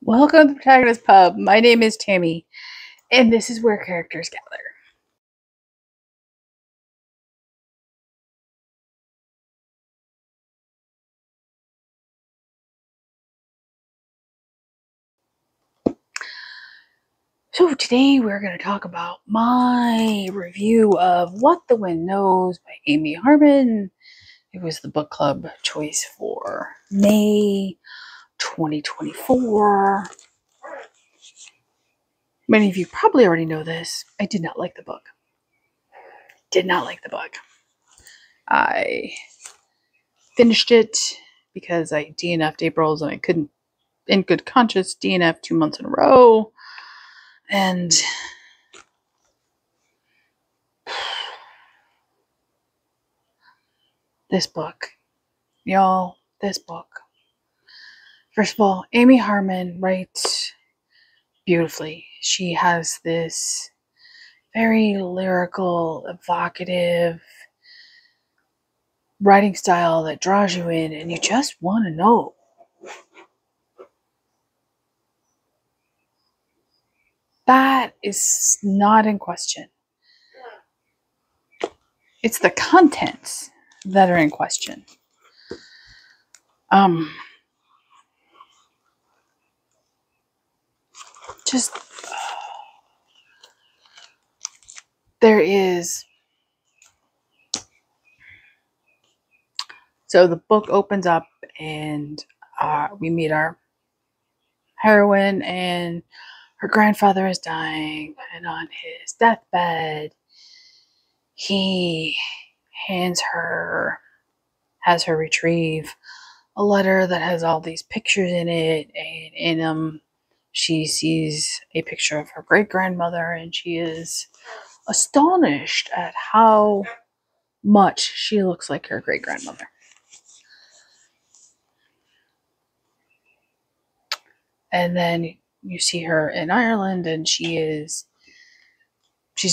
Welcome to Protagonist Pub. My name is Tammy, and this is where characters gather. So today we're going to talk about my review of What the Wind Knows by Amy Harmon. It was the book club choice for May 2024. Many of you probably already know this. I did not like the book. I finished it because I DNF'd April's and I couldn't, in good conscience, DNF 2 months in a row. And this book, y'all, this book. First of all, Amy Harmon writes beautifully. She has this very lyrical, evocative writing style that draws you in and you just want to know. That is not in question. It's the contents that are in question. There is. So the book opens up and we meet our heroine, and her grandfather is dying, and on his deathbed, he has her retrieve a letter that has all these pictures in it, and in them she sees a picture of her great-grandmother, and she is astonished at how much she looks like her great-grandmother. And then you see her in Ireland, and she's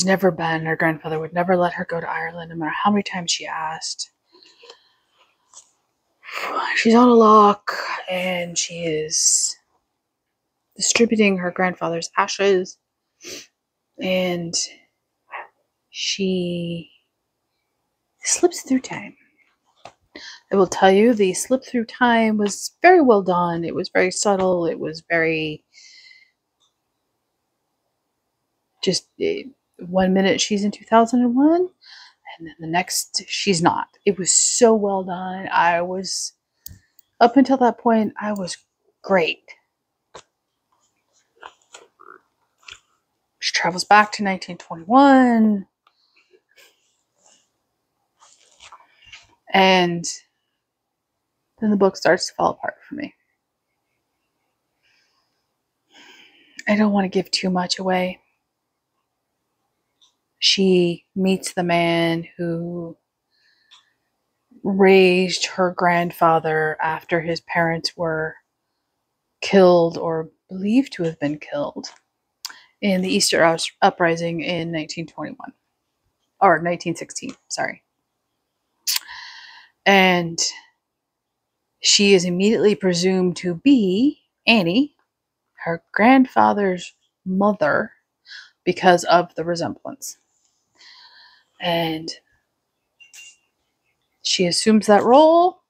never been. Her grandfather would never let her go to Ireland, no matter how many times she asked. She's on a lock, and she is distributing her grandfather's ashes, and she slips through time. I will tell you, the slip through time was very well done. It was very subtle. It was very just 1 minute she's in 2001, and then the next she's not. It was so well done. Up until that point, I was great. She travels back to 1921, and then the book starts to fall apart for me. I don't want to give too much away. She meets the man who raised her grandfather after his parents were killed or believed to have been killed in the Easter Uprising in 1921. Or 1916, sorry. And she is immediately presumed to be Annie, her grandfather's mother, because of the resemblance. And she assumes that role.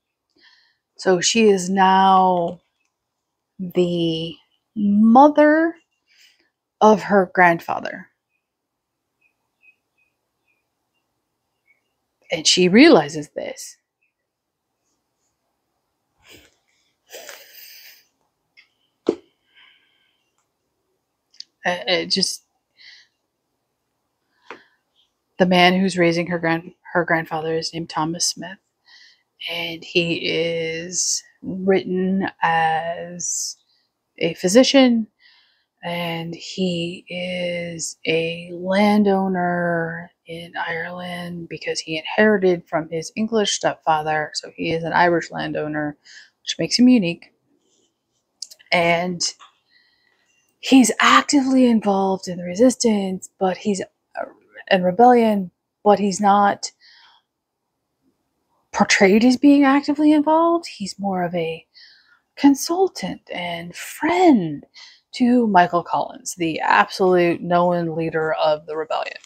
So she is now the mother of her grandfather. And she realizes this. The man who's raising her grandfather is named Thomas Smith, and he is written as a physician, and he is a landowner in Ireland because he inherited from his English stepfather, so he is an Irish landowner, which makes him unique. And he's actively involved in the resistance, but he's in rebellion, but he's not portrayed as being actively involved. He's more of a consultant and friend to Michael Collins, the absolute known leader of the rebellion.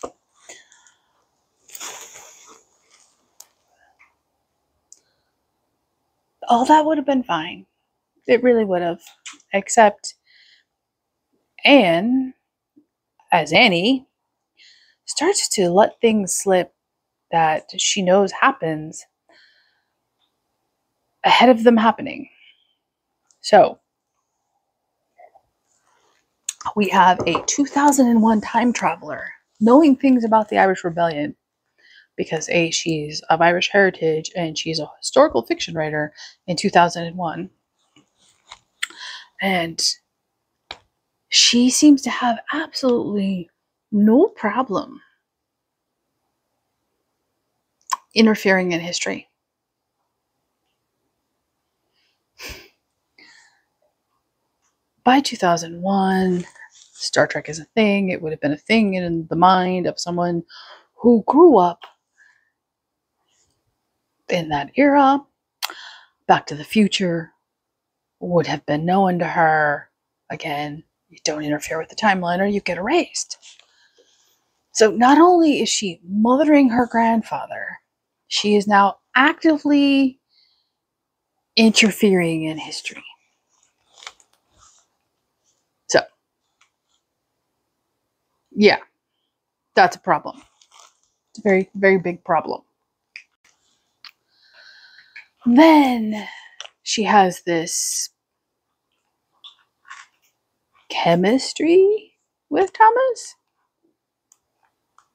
All that would have been fine. It really would have. Except Anne, as Annie, starts to let things slip that she knows happens ahead of them happening. So, we have a 2001 time traveler knowing things about the Irish Rebellion because A, she's of Irish heritage and she's a historical fiction writer in 2001. And she seems to have absolutely no problem interfering in history. By 2001, Star Trek is a thing. It would have been a thing in the mind of someone who grew up in that era. Back to the Future would have been known to her. Again, you don't interfere with the timeline or you get erased. So not only is she mothering her grandfather, she is now actively interfering in history. So, yeah, that's a problem. It's a very, very big problem. Then she has this chemistry with Thomas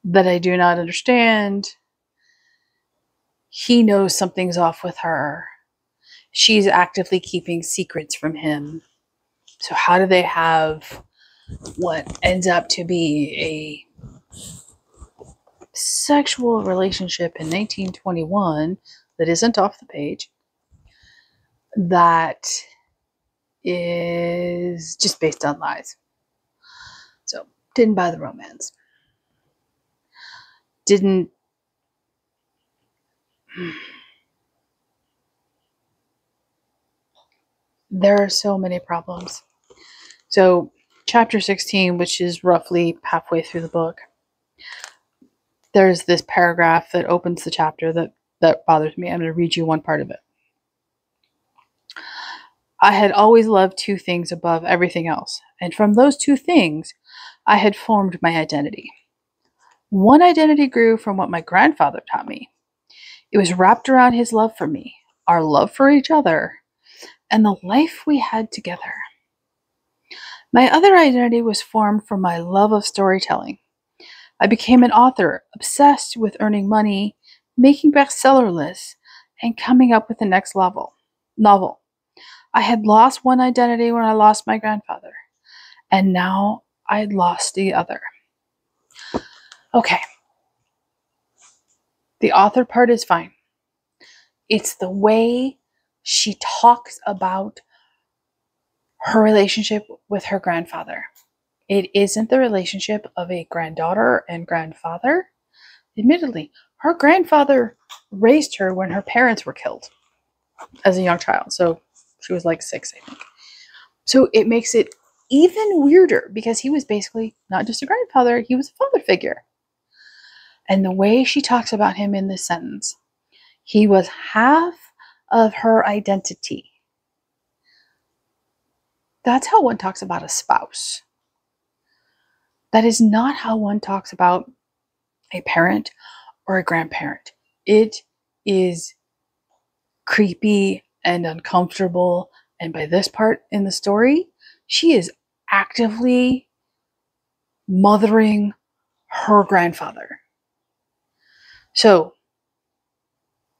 that I do not understand. He knows something's off with her. She's actively keeping secrets from him. So how do they have what ends up to be a sexual relationship in 1921 that isn't off the page, that is just based on lies? So didn't buy the romance. Didn't there are so many problems. So chapter 16, which is roughly halfway through the book, there's this paragraph that opens the chapter that bothers me. I'm going to read you one part of it. I had always loved two things above everything else, and from those two things, I had formed my identity. One identity grew from what my grandfather taught me. It was wrapped around his love for me, our love for each other, and the life we had together. My other identity was formed from my love of storytelling. I became an author, obsessed with earning money, making bestseller lists, and coming up with the next novel. I had lost one identity when I lost my grandfather, and now I had lost the other. Okay. The author part is fine. It's the way she talks about her relationship with her grandfather. It isn't the relationship of a granddaughter and grandfather. Admittedly, her grandfather raised her when her parents were killed as a young child. So she was like 6, I think. So it makes it even weirder because he was basically not just a grandfather, he was a father figure. And the way she talks about him in this sentence, he was half of her identity. That's how one talks about a spouse. That is not how one talks about a parent or a grandparent. It is creepy and uncomfortable. And by this part in the story, she is actively mothering her grandfather. So,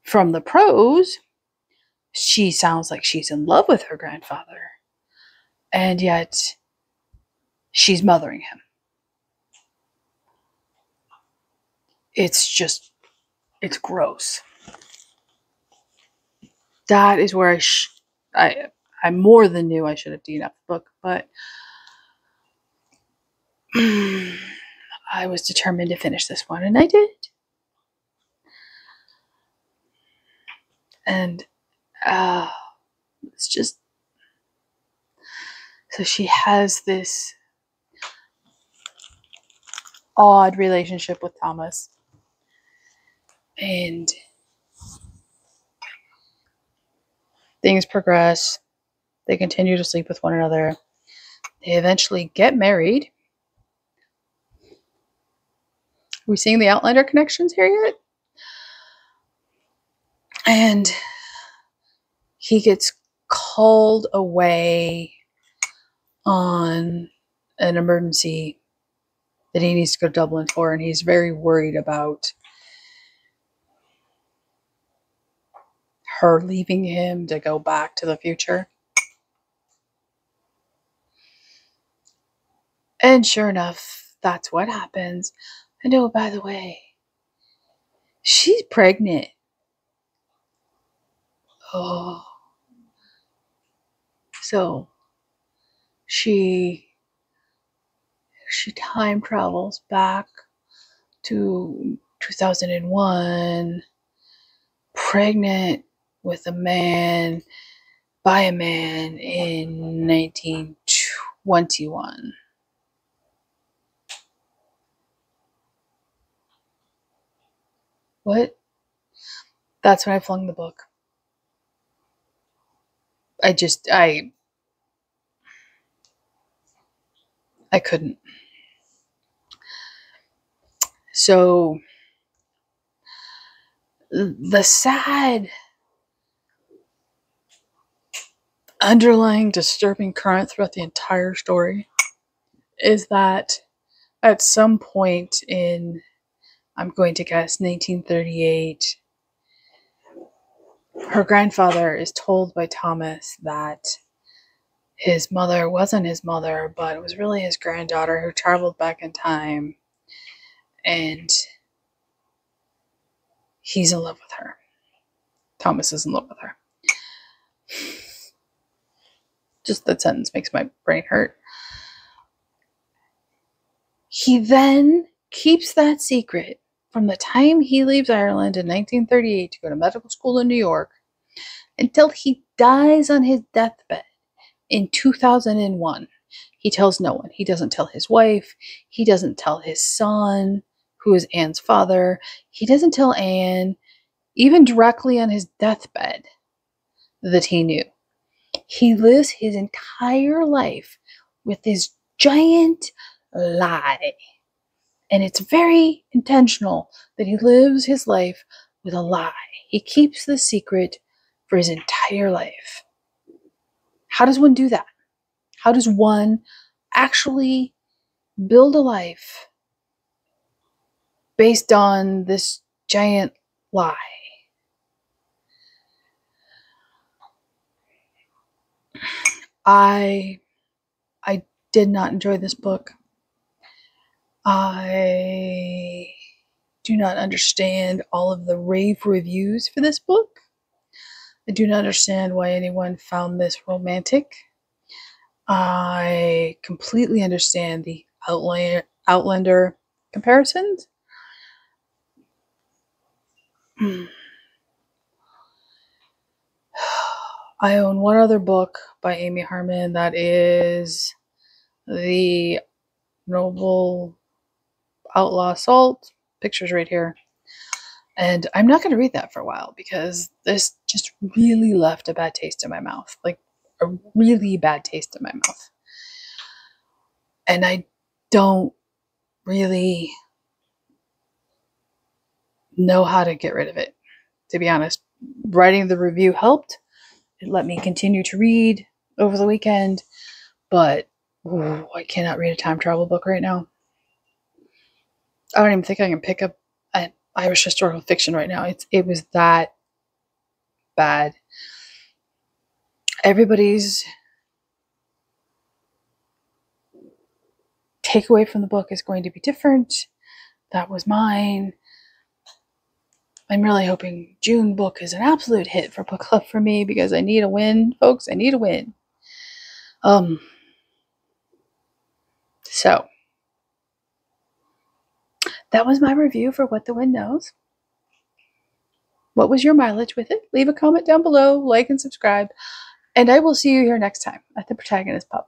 from the prose, she sounds like she's in love with her grandfather. And yet, she's mothering him. It's gross. That is where I more than knew I should have DNF'd the book, but I was determined to finish this one, and I did. And it's just So she has this odd relationship with Thomas. And things progress. They continue to sleep with one another. They eventually get married. Are we seeing the Outlander connections here yet? And he gets called away on an emergency that he needs to go to Dublin for, and he's very worried about her leaving him to go back to the future. And sure enough, that's what happens. And oh, by the way, she's pregnant. Oh. So she time travels back to 2001, pregnant with a man, by a man in 1921. What? That's when I flung the book. I couldn't. So the sad underlying disturbing current throughout the entire story is that at some point in, I'm going to guess, 1938, her grandfather is told by Thomas that his mother wasn't his mother, but it was really his granddaughter who traveled back in time, and he's in love with her. Thomas is in love with her. Just that sentence makes my brain hurt. He then keeps that secret from the time he leaves Ireland in 1938 to go to medical school in New York until he dies on his deathbed in 2001. He tells no one. He doesn't tell his wife. He doesn't tell his son, who is Anne's father. He doesn't tell Anne, even directly on his deathbed, that he knew. He lives his entire life with this giant lie. And it's very intentional that he lives his life with a lie. He keeps the secret for his entire life. How does one do that? How does one actually build a life based on this giant lie? I did not enjoy this book. I do not understand all of the rave reviews for this book. I do not understand why anyone found this romantic. I completely understand the Outlander comparisons. I own one other book by Amy Harmon, that is The Noble Outlaw Salt. Pictures right here. And I'm not going to read that for a while because this just really left a bad taste in my mouth. Like a really bad taste in my mouth. And I don't really know how to get rid of it, to be honest. Writing the review helped. It let me continue to read over the weekend. But I cannot read a time travel book right now. I don't even think I can pick up an Irish historical fiction right now. It was that bad. Everybody's takeaway from the book is going to be different. That was mine. I'm really hoping June book is an absolute hit for book club for me because I need a win, folks. I need a win. So that was my review for What the Wind Knows. What was your mileage with it? Leave a comment down below, like and subscribe, and I will see you here next time at the Protagonist Pub.